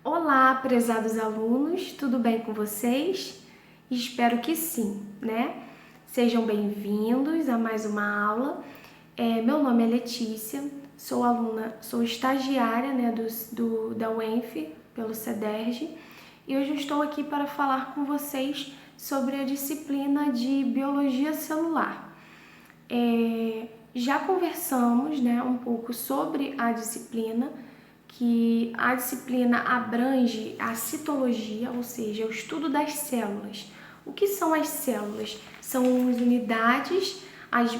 Olá, prezados alunos, tudo bem com vocês? Espero que sim, né? Sejam bem-vindos a mais uma aula. Meu nome é Letícia, sou aluna, sou estagiária, né, da UENF, pelo CEDERJ, e hoje eu estou aqui para falar com vocês sobre a disciplina de Biologia Celular. Já conversamos, né, um pouco sobre a disciplina, que a disciplina abrange a citologia, ou seja, o estudo das células. O que são as células? São as unidades,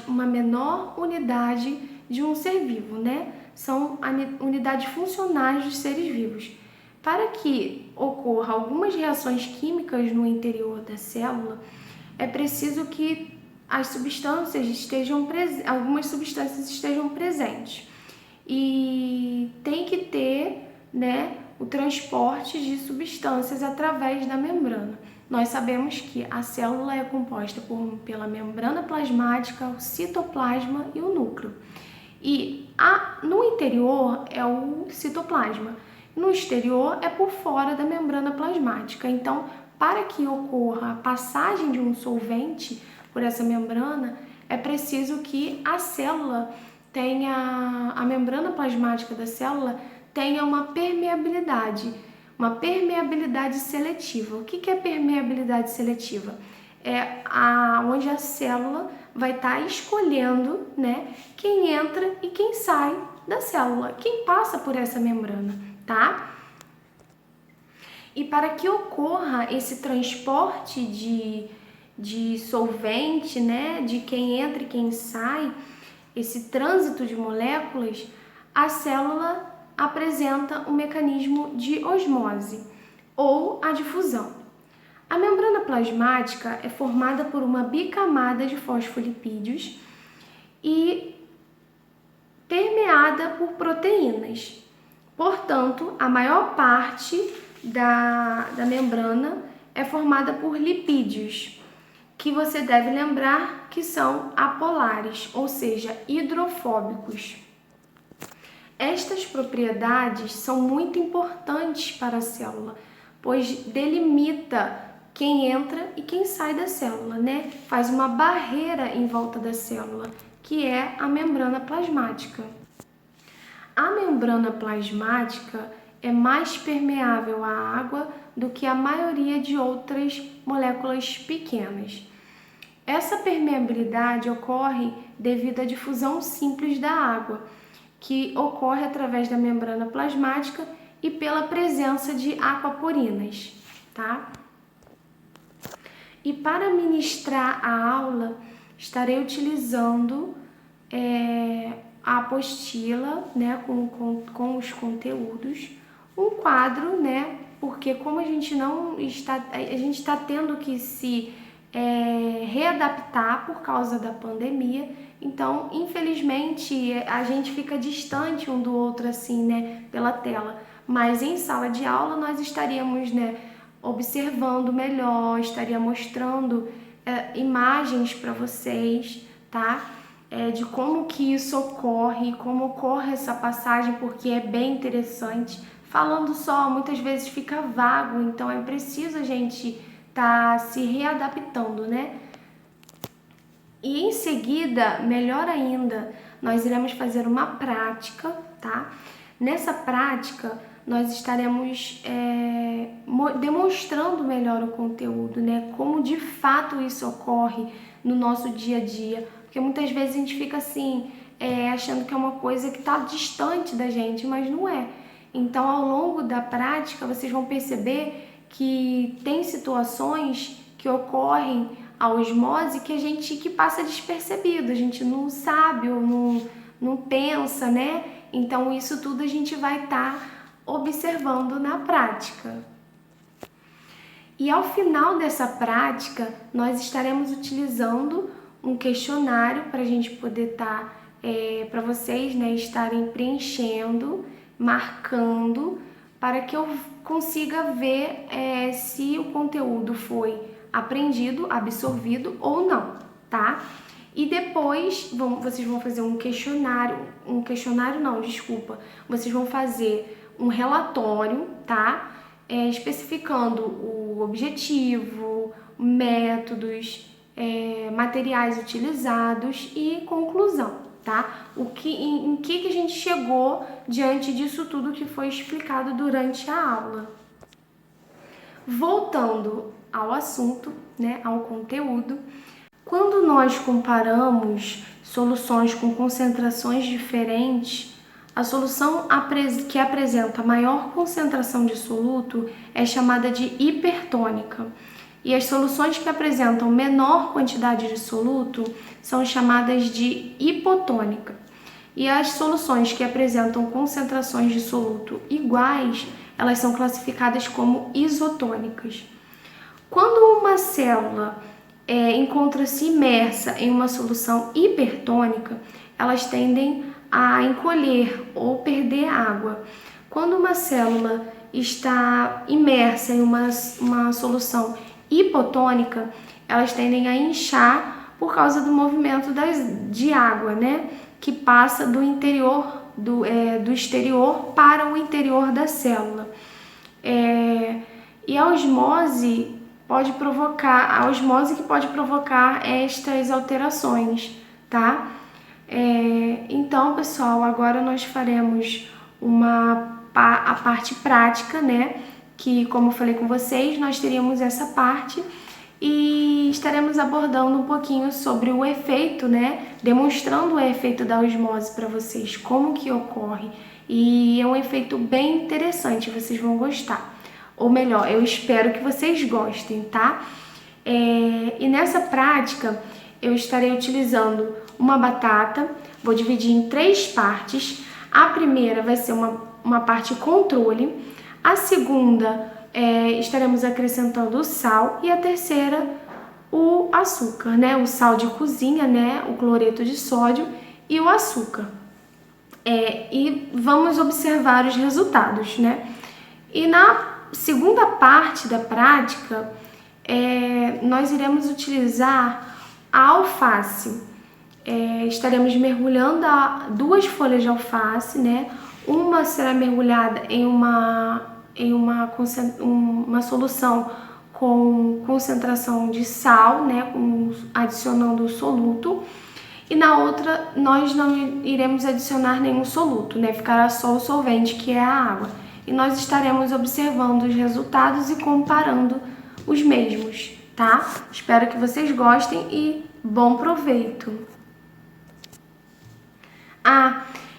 uma menor unidade de um ser vivo, né? São unidades funcionais dos seres vivos. Para que ocorra algumas reações químicas no interior da célula, é preciso que algumas substâncias estejam presentes. E tem que ter, né, o transporte de substâncias através da membrana. Nós sabemos que a célula é composta pela membrana plasmática, o citoplasma e o núcleo. E no interior é o citoplasma, no exterior é por fora da membrana plasmática. Então, para que ocorra a passagem de um solvente por essa membrana, é preciso que a membrana plasmática da célula tenha uma permeabilidade seletiva. O que é permeabilidade seletiva? Onde a célula vai estar escolhendo, né, quem entra e quem sai da célula, quem passa por essa membrana, tá? E para que ocorra esse transporte de solvente, né, de quem entra e quem sai, esse trânsito de moléculas, a célula apresenta um mecanismo de osmose ou a difusão. A membrana plasmática é formada por uma bicamada de fosfolipídios e permeada por proteínas. Portanto, a maior parte da membrana é formada por lipídios, que você deve lembrar que são apolares, ou seja, hidrofóbicos. Estas propriedades são muito importantes para a célula, pois delimita quem entra e quem sai da célula, né? Faz uma barreira em volta da célula, que é a membrana plasmática. A membrana plasmática é mais permeável à água do que a maioria de outras moléculas pequenas. Essa permeabilidade ocorre devido à difusão simples da água, que ocorre através da membrana plasmática e pela presença de aquaporinas, tá? E para ministrar a aula, estarei utilizando a apostila, né, com os conteúdos, um quadro, né, porque como a gente está tendo que se readaptar por causa da pandemia, então infelizmente a gente fica distante um do outro assim, né, pela tela, mas em sala de aula nós estaríamos, né, observando melhor, estaria mostrando imagens para vocês, tá? De como que isso ocorre, como ocorre essa passagem, porque é bem interessante. Falando só, muitas vezes fica vago, então é preciso a gente estar se readaptando, né? E em seguida, melhor ainda, nós iremos fazer uma prática, tá? Nessa prática, nós estaremos demonstrando melhor o conteúdo, né? Como de fato isso ocorre no nosso dia a dia. Porque muitas vezes a gente fica assim, achando que é uma coisa que está distante da gente, mas não é. Então, ao longo da prática, vocês vão perceber que tem situações que ocorrem a osmose que passa despercebido, a gente não sabe ou não pensa, né? Então, isso tudo a gente vai estar observando na prática. E ao final dessa prática, nós estaremos utilizando um questionário para a gente poder para vocês, né, estarem preenchendo, marcando, para que eu consiga ver se o conteúdo foi aprendido, absorvido ou não, tá? E depois vocês vão fazer vocês vão fazer um relatório, tá? Especificando o objetivo, métodos, materiais utilizados e conclusão, tá? Em que a gente chegou diante disso tudo que foi explicado durante a aula. Voltando ao assunto, né, ao conteúdo, quando nós comparamos soluções com concentrações diferentes, a solução que apresenta maior concentração de soluto é chamada de hipertônica. E as soluções que apresentam menor quantidade de soluto são chamadas de hipotônica. E as soluções que apresentam concentrações de soluto iguais, elas são classificadas como isotônicas. Quando uma célula encontra-se imersa em uma solução hipertônica, elas tendem a encolher ou perder água. Quando uma célula está imersa em uma solução hipotônica, elas tendem a inchar por causa do movimento de água, né? Que passa do interior, do exterior para o interior da célula. E a osmose que pode provocar estas alterações, tá? Então, pessoal, agora nós faremos a parte prática, né? Que, como eu falei com vocês, nós teríamos essa parte e estaremos abordando um pouquinho sobre o efeito, né? Demonstrando o efeito da osmose para vocês, como que ocorre. E é um efeito bem interessante, vocês vão gostar. Ou melhor, eu espero que vocês gostem, tá? E nessa prática, eu estarei utilizando uma batata, vou dividir em 3 partes. A primeira vai ser uma parte controle, a segunda estaremos acrescentando o sal e a terceira o açúcar, né? O sal de cozinha, né? O cloreto de sódio e o açúcar. E vamos observar os resultados, né? E na segunda parte da prática, nós iremos utilizar a alface. Estaremos mergulhando 2 folhas de alface, né? Uma será mergulhada em uma solução com concentração de sal, né? Adicionando o soluto. E na outra, nós não iremos adicionar nenhum soluto, né? Ficará só o solvente, que é a água. E nós estaremos observando os resultados e comparando os mesmos, tá? Espero que vocês gostem e bom proveito!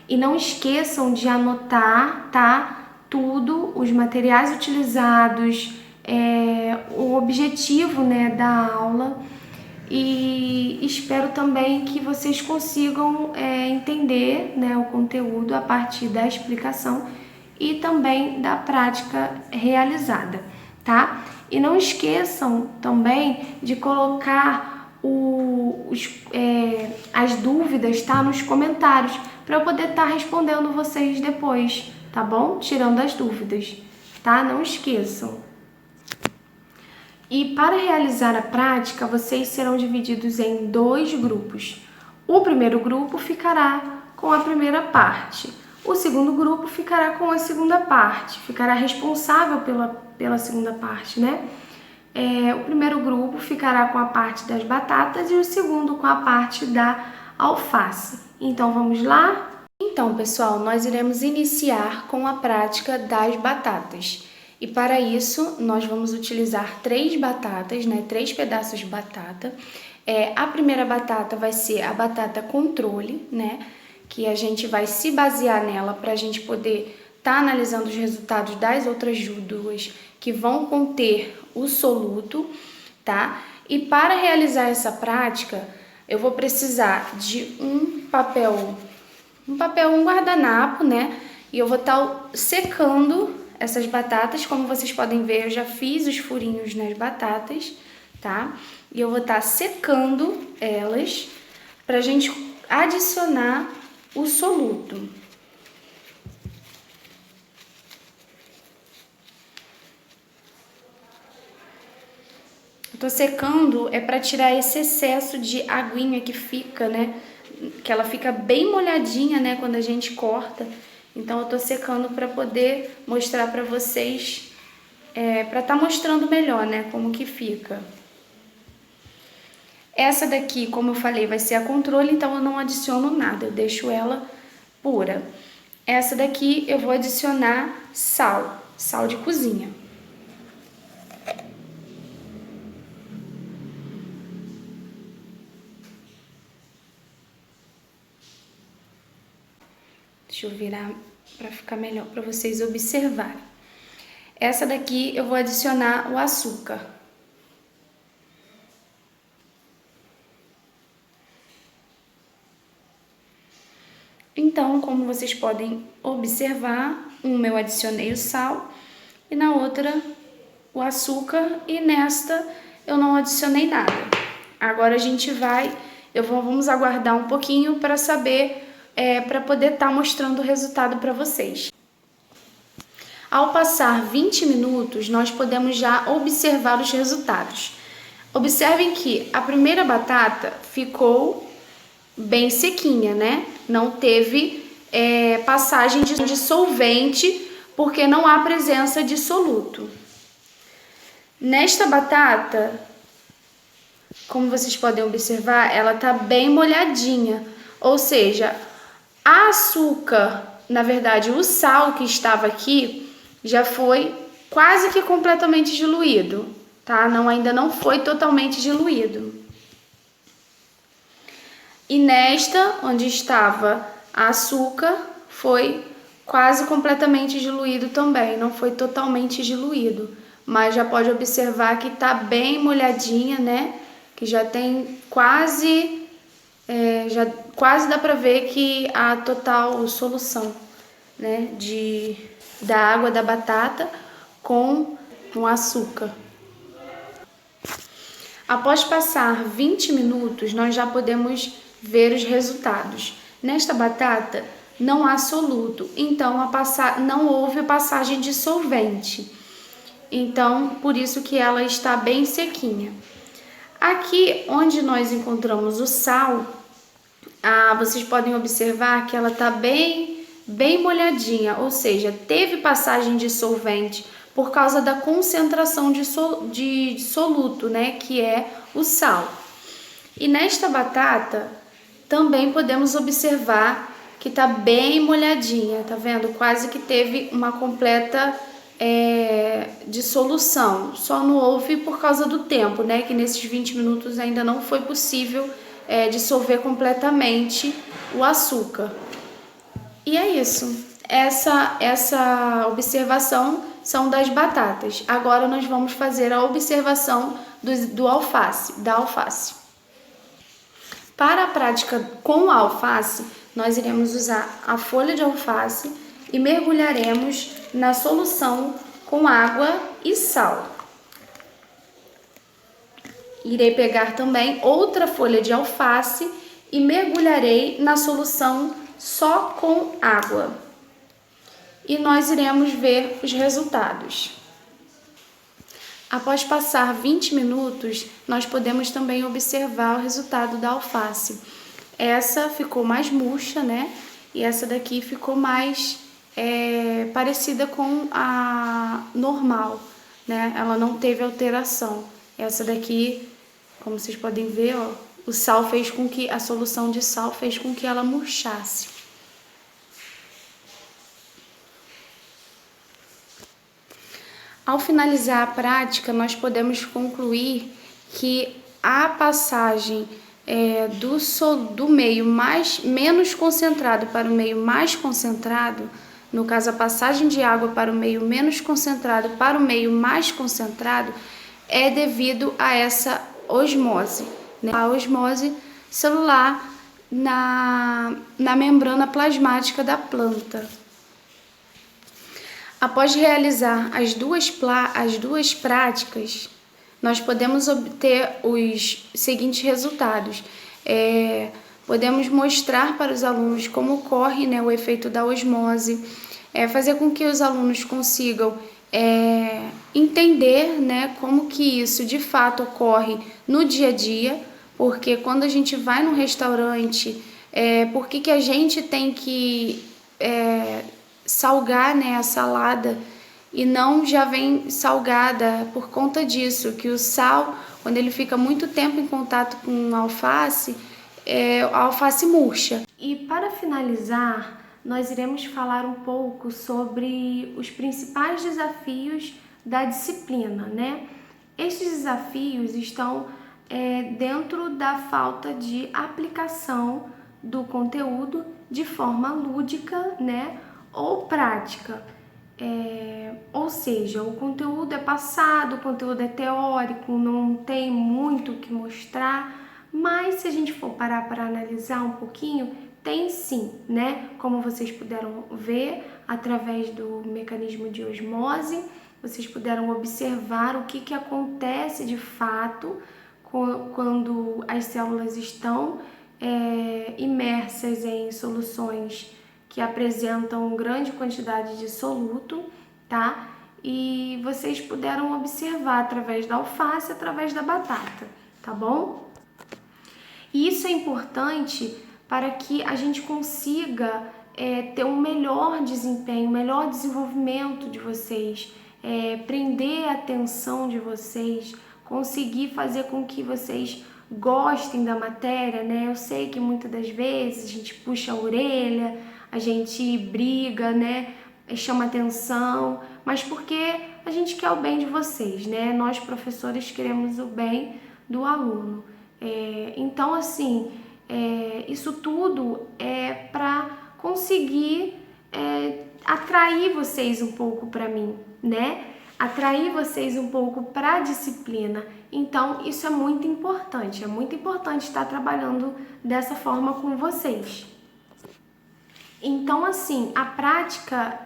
E não esqueçam de anotar, tá? Tudo, os materiais utilizados, o objetivo, né, da aula. E espero também que vocês consigam entender, né, o conteúdo a partir da explicação e também da prática realizada, tá? E não esqueçam também de colocar as dúvidas, tá, nos comentários, para eu poder estar respondendo vocês depois, tá bom? Tirando as dúvidas, tá? Não esqueçam. E para realizar a prática, vocês serão divididos em 2 grupos. O primeiro grupo ficará com a primeira parte. O segundo grupo ficará com a segunda parte, ficará responsável pela segunda parte, né? O primeiro grupo ficará com a parte das batatas e o segundo com a parte da alface. Então, vamos lá? Então, pessoal, nós iremos iniciar com a prática das batatas. E para isso, nós vamos utilizar 3 batatas, né? 3 pedaços de batata. A primeira batata vai ser a batata controle, né? Que a gente vai se basear nela para a gente poder estar analisando os resultados das outras 2 que vão conter o soluto, tá? E para realizar essa prática, eu vou precisar de um guardanapo, né? E eu vou estar secando essas batatas. Como vocês podem ver, eu já fiz os furinhos nas batatas, tá? E eu vou estar secando elas para a gente adicionar o soluto. Tô secando para tirar esse excesso de aguinha que fica, né? Que ela fica bem molhadinha, né? Quando a gente corta. Então eu tô secando para poder mostrar para vocês, para estar mostrando melhor, né, como que fica. Essa daqui, como eu falei, vai ser a controle, então eu não adiciono nada, eu deixo ela pura. Essa daqui eu vou adicionar sal de cozinha. Deixa eu virar para ficar melhor, para vocês observarem. Essa daqui eu vou adicionar o açúcar. Então, como vocês podem observar, uma eu adicionei o sal e na outra o açúcar e nesta eu não adicionei nada. Agora a gente vamos aguardar um pouquinho para saber, para poder estar mostrando o resultado para vocês. Ao passar 20 minutos, nós podemos já observar os resultados. Observem que a primeira batata ficou bem sequinha, né? Não teve passagem de solvente, porque não há presença de soluto. Nesta batata, como vocês podem observar, ela tá bem molhadinha, ou seja, a açúcar, na verdade, o sal que estava aqui já foi quase que completamente diluído, tá? Ainda não foi totalmente diluído. E nesta, onde estava açúcar, foi quase completamente diluído também, não foi totalmente diluído, mas já pode observar que tá bem molhadinha, né? Que já tem quase, já quase dá para ver que a total solução, né, da água da batata com açúcar. Após passar 20 minutos, nós já podemos ver os resultados. Nesta batata não há soluto, então não houve passagem de solvente. Então, por isso que ela está bem sequinha. Aqui onde nós encontramos o sal, vocês podem observar que ela está bem molhadinha, ou seja, teve passagem de solvente por causa da concentração de soluto, né, que é o sal. E nesta batata também podemos observar que está bem molhadinha, tá vendo? Quase que teve uma completa dissolução, só não houve por causa do tempo, né? Que nesses 20 minutos ainda não foi possível dissolver completamente o açúcar. E é isso. Essa observação são das batatas. Agora nós vamos fazer a observação da alface. Para a prática com a alface, nós iremos usar a folha de alface e mergulharemos na solução com água e sal. Irei pegar também outra folha de alface e mergulharei na solução só com água. E nós iremos ver os resultados. Após passar 20 minutos, nós podemos também observar o resultado da alface. Essa ficou mais murcha, né? E essa daqui ficou mais parecida com a normal, né? Ela não teve alteração. Essa daqui, como vocês podem ver, ó, a solução de sal fez com que ela murchasse. Ao finalizar a prática, nós podemos concluir que a passagem do meio menos concentrado para o meio mais concentrado, no caso a passagem de água para o meio menos concentrado para o meio mais concentrado, é devido a essa osmose, né? A osmose celular na membrana plasmática da planta. Após realizar as duas práticas, nós podemos obter os seguintes resultados. Podemos mostrar para os alunos como ocorre, né, o efeito da osmose, fazer com que os alunos consigam entender, né, como que isso de fato ocorre no dia a dia, porque quando a gente vai num restaurante, por que a gente tem que salgar, né, a salada, e não já vem salgada por conta disso, que o sal, quando ele fica muito tempo em contato com a alface murcha. E para finalizar, nós iremos falar um pouco sobre os principais desafios da disciplina, né? Estes desafios estão dentro da falta de aplicação do conteúdo de forma lúdica, né, ou prática. Ou seja, o conteúdo é passado, o conteúdo é teórico, não tem muito o que mostrar, mas se a gente for parar para analisar um pouquinho, tem sim, né? Como vocês puderam ver através do mecanismo de osmose, vocês puderam observar o que acontece de fato quando as células estão imersas em soluções que apresentam grande quantidade de soluto, tá? E vocês puderam observar através da alface, através da batata, tá bom? E isso é importante para que a gente consiga ter um melhor desempenho, um melhor desenvolvimento de vocês, prender a atenção de vocês, conseguir fazer com que vocês gostem da matéria, né? Eu sei que muitas das vezes a gente puxa a orelha, a gente briga, né? Chama atenção, mas porque a gente quer o bem de vocês, né? Nós, professores, queremos o bem do aluno. Então, assim, isso tudo é para conseguir atrair vocês um pouco para mim, né? Atrair vocês um pouco para a disciplina. Então, isso é muito importante estar trabalhando dessa forma com vocês. Então, assim, a prática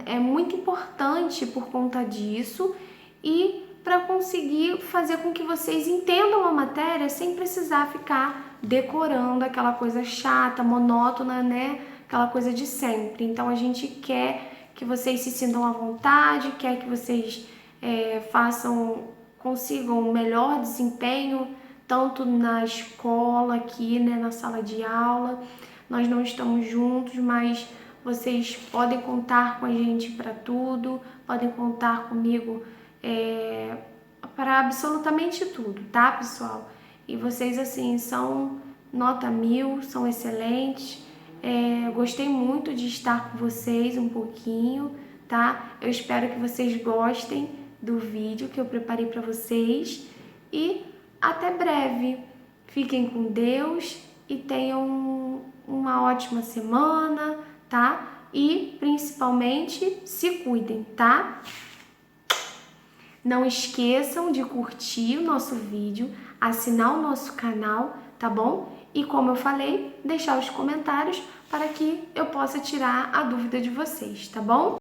é muito importante por conta disso e para conseguir fazer com que vocês entendam a matéria sem precisar ficar decorando aquela coisa chata, monótona, né? Aquela coisa de sempre. Então, a gente quer que vocês se sintam à vontade, quer que vocês consigam um melhor desempenho, tanto na escola aqui, né, na sala de aula. Nós não estamos juntos, mas vocês podem contar com a gente para tudo, podem contar comigo para absolutamente tudo, tá, pessoal? E vocês, assim, são nota 1000, são excelentes. Gostei muito de estar com vocês um pouquinho, tá? Eu espero que vocês gostem do vídeo que eu preparei para vocês e até breve. Fiquem com Deus e tenham uma ótima semana, tá? E principalmente se cuidem, tá? Não esqueçam de curtir o nosso vídeo, assinar o nosso canal, tá bom? E como eu falei, deixar os comentários para que eu possa tirar a dúvida de vocês, tá bom?